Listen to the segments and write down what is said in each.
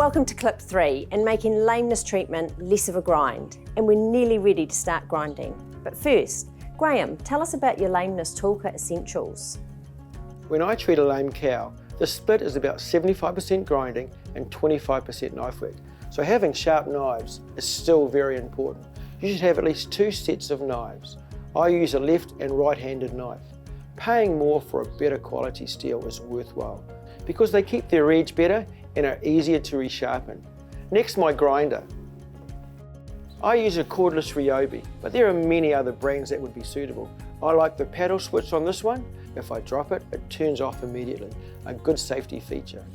Welcome to clip 3 and making lameness treatment less of a grind, and we're nearly ready to start grinding. But first, Graham, tell us about your Lameness Toolkit essentials. When I treat a lame cow, the split is about 75% grinding and 25% knife work. So having sharp knives is still very important. You should have at least 2 sets of knives. I use a left and right-handed knife. Paying more for a better quality steel is worthwhile because they keep their edge better and are easier to resharpen. Next, my grinder. I use a cordless Ryobi, but there are many other brands that would be suitable. I like the paddle switch on this one. If I drop it, it turns off immediately, a good safety feature.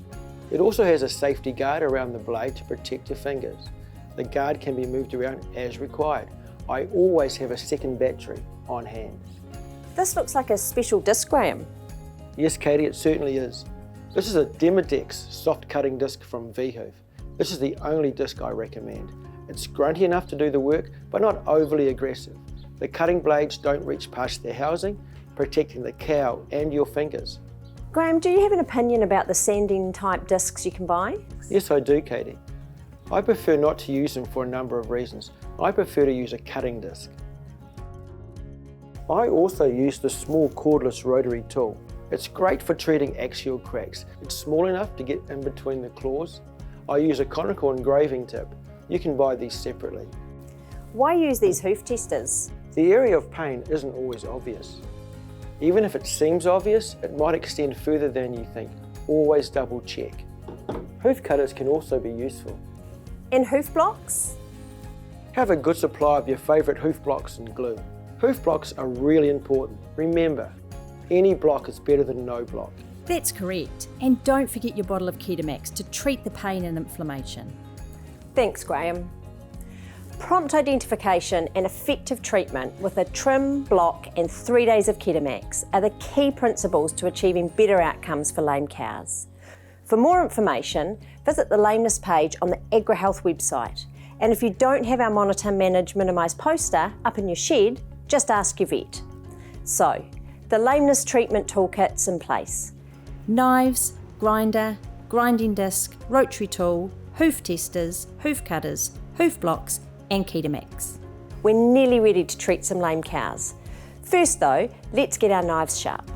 It also has a safety guard around the blade to protect your fingers. The guard can be moved around as required. I always have a second battery on hand. This looks like a special disc, Graham. Yes, Katie, it certainly is. This is a Demodex soft cutting disc from V-Hoof. This is the only disc I recommend. It's grunty enough to do the work, but not overly aggressive. The cutting blades don't reach past their housing, protecting the cow and your fingers. Graham, do you have an opinion about the sanding type discs you can buy? Yes, I do, Katie. I prefer not to use them for a number of reasons. I prefer to use a cutting disc. I also use the small cordless rotary tool. It's great for treating axial cracks. It's small enough to get in between the claws. I use a conical engraving tip. You can buy these separately. Why use these hoof testers? The area of pain isn't always obvious. Even if it seems obvious, it might extend further than you think. Always double check. Hoof cutters can also be useful. And hoof blocks? Have a good supply of your favourite hoof blocks and glue. Hoof blocks are really important. Remember, any block is better than no block. That's correct. And don't forget your bottle of Ketamax to treat the pain and inflammation. Thanks, Graham. Prompt identification and effective treatment with a trim, block and 3 days of Ketamax are the key principles to achieving better outcomes for lame cows. For more information, visit the Lameness page on the AgriHealth website. And if you don't have our Monitor, Manage, Minimise poster up in your shed, just ask your vet. So, the Lameness treatment toolkit's in place. Knives, grinder, grinding disc, rotary tool, hoof testers, hoof cutters, hoof blocks and Ketamax. We're nearly ready to treat some lame cows. First though, let's get our knives sharp.